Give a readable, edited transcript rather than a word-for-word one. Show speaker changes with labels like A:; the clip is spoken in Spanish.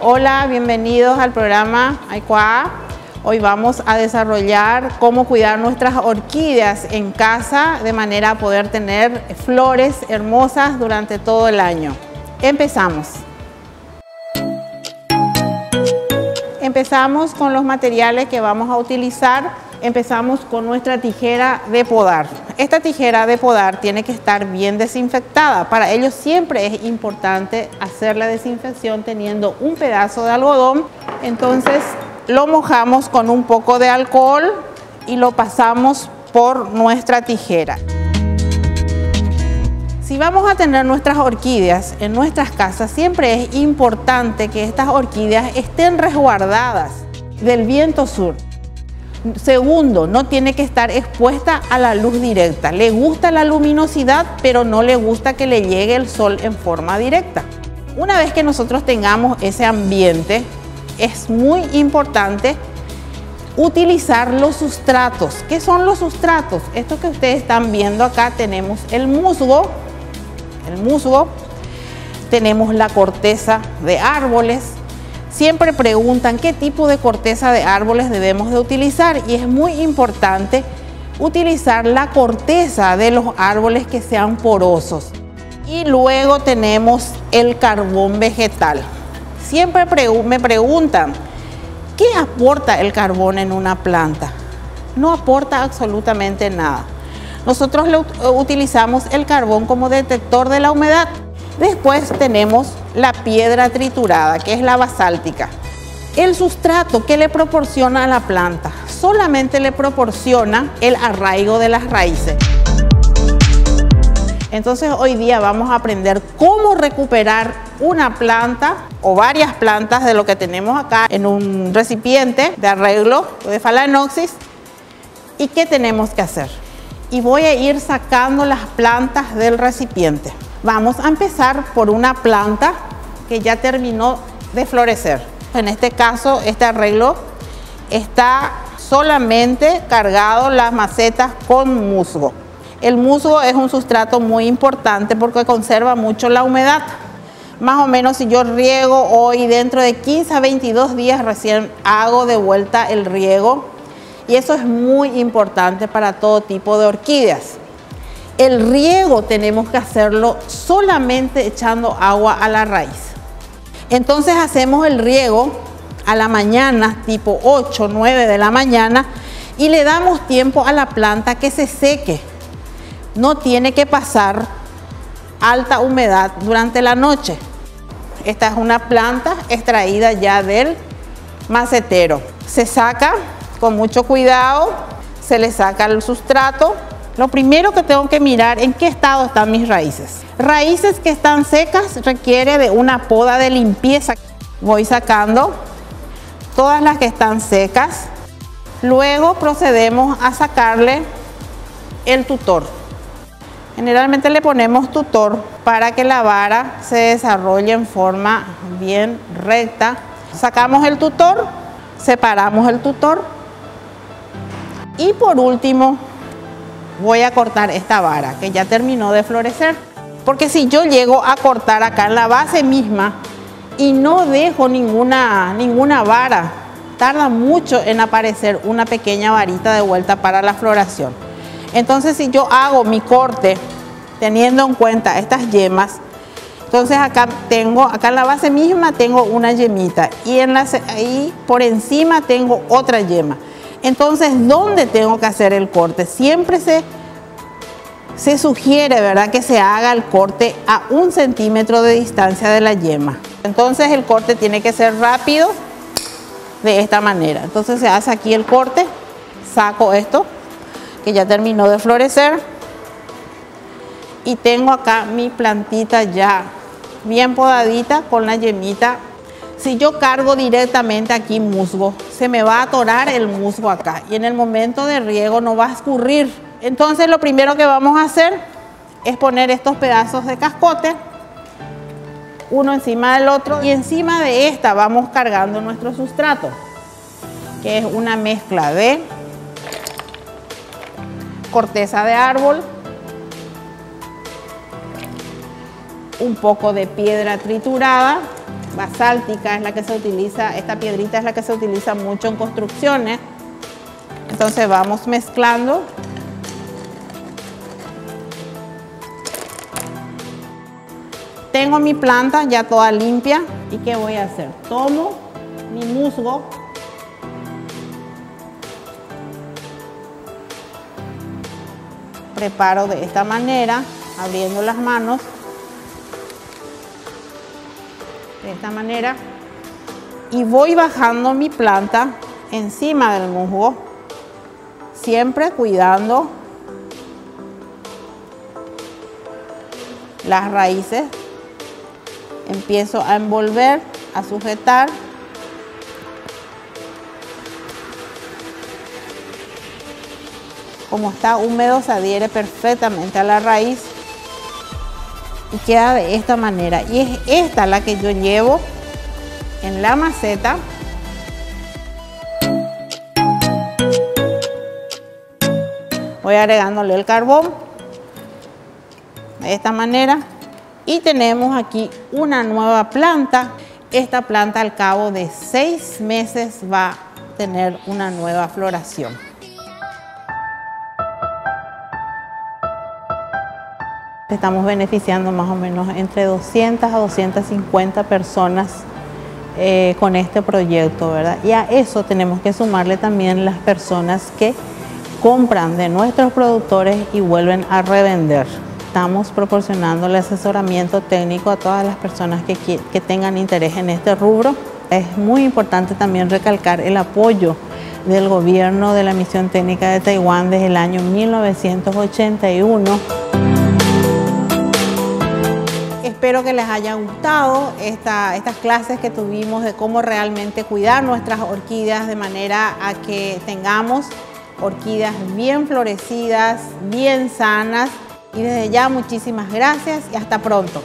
A: Hola, bienvenidos al programa Aikuá. Hoy vamos a desarrollar cómo cuidar nuestras orquídeas en casa de manera a poder tener flores hermosas durante todo el año. Empezamos. Empezamos con los materiales que vamos a utilizar. Empezamos con nuestra tijera de podar. Esta tijera de podar tiene que estar bien desinfectada. Para ello siempre es importante hacer la desinfección teniendo un pedazo de algodón. Entonces lo mojamos con un poco de alcohol y lo pasamos por nuestra tijera. Si vamos a tener nuestras orquídeas en nuestras casas, siempre es importante que estas orquídeas estén resguardadas del viento sur. Segundo, no tiene que estar expuesta a la luz directa. Le gusta la luminosidad, pero no le gusta que le llegue el sol en forma directa. Una vez que nosotros tengamos ese ambiente, es muy importante utilizar los sustratos. ¿Qué son los sustratos? Esto que ustedes están viendo acá, tenemos el musgo, tenemos la corteza de árboles. Siempre preguntan qué tipo de corteza de árboles debemos de utilizar y es muy importante utilizar la corteza de los árboles que sean porosos. Y luego tenemos el carbón vegetal. Siempre me preguntan, ¿qué aporta el carbón en una planta? No aporta absolutamente nada. Nosotros utilizamos el carbón como detector de la humedad. Después tenemos la piedra triturada, que es la basáltica. El sustrato que le proporciona a la planta solamente le proporciona el arraigo de las raíces. Entonces hoy día vamos a aprender cómo recuperar una planta o varias plantas de lo que tenemos acá en un recipiente de arreglo de Phalaenopsis y qué tenemos que hacer. Y voy a ir sacando las plantas del recipiente. Vamos a empezar por una planta que ya terminó de florecer. En este caso, este arreglo está solamente cargado las macetas con musgo. El musgo es un sustrato muy importante porque conserva mucho la humedad. Más o menos si yo riego hoy, dentro de 15 a 22 días recién hago de vuelta el riego. Y eso es muy importante para todo tipo de orquídeas. El riego tenemos que hacerlo solamente echando agua a la raíz. Entonces hacemos el riego a la mañana, tipo 8 o 9 de la mañana, y le damos tiempo a la planta que se seque. No tiene que pasar alta humedad durante la noche. Esta es una planta extraída ya del macetero. Se saca con mucho cuidado, se le saca el sustrato. Lo primero que tengo que mirar en qué estado están mis raíces. Raíces que están secas requiere de una poda de limpieza. Voy sacando todas las que están secas. Luego procedemos a sacarle el tutor. Generalmente le ponemos tutor para que la vara se desarrolle en forma bien recta. Sacamos el tutor, separamos el tutor y por último voy a cortar esta vara que ya terminó de florecer, porque si yo llego a cortar acá en la base misma y no dejo ninguna vara, tarda mucho en aparecer una pequeña varita de vuelta para la floración. Entonces si yo hago mi corte teniendo en cuenta estas yemas, entonces acá en la base misma tengo una yemita y ahí por encima tengo otra yema. Entonces, ¿dónde tengo que hacer el corte? Siempre se sugiere, ¿verdad?, que se haga el corte a 1 centímetro de distancia de la yema. Entonces, el corte tiene que ser rápido de esta manera. Entonces, se hace aquí el corte, saco esto, que ya terminó de florecer. Y tengo acá mi plantita ya bien podadita con la yemita. Si yo cargo directamente aquí musgo, se me va a atorar el musgo acá y en el momento de riego no va a escurrir. Entonces lo primero que vamos a hacer es poner estos pedazos de cascote, uno encima del otro, y encima de esta vamos cargando nuestro sustrato, que es una mezcla de corteza de árbol, un poco de piedra triturada, basáltica es la que se utiliza, esta piedrita es la que se utiliza mucho en construcciones. Entonces vamos mezclando. Tengo mi planta ya toda limpia. ¿Y qué voy a hacer? Tomo mi musgo. Preparo de esta manera, abriendo las manos. De esta manera. Y voy bajando mi planta encima del musgo. Siempre cuidando las raíces. Empiezo a envolver, a sujetar. Como está húmedo, se adhiere perfectamente a la raíz y queda de esta manera. Y es esta la que yo llevo en la maceta. Voy agregándole el carbón de esta manera. Y tenemos aquí una nueva planta. Esta planta al cabo de 6 meses va a tener una nueva floración. Estamos beneficiando más o menos entre 200 a 250 personas con este proyecto, ¿verdad? Y a eso tenemos que sumarle también las personas que compran de nuestros productores y vuelven a revender. Estamos proporcionando el asesoramiento técnico a todas las personas que tengan interés en este rubro. Es muy importante también recalcar el apoyo del gobierno de la Misión Técnica de Taiwán desde el año 1981. Espero que les haya gustado estas clases que tuvimos de cómo realmente cuidar nuestras orquídeas de manera a que tengamos orquídeas bien florecidas, bien sanas. Y desde ya muchísimas gracias y hasta pronto.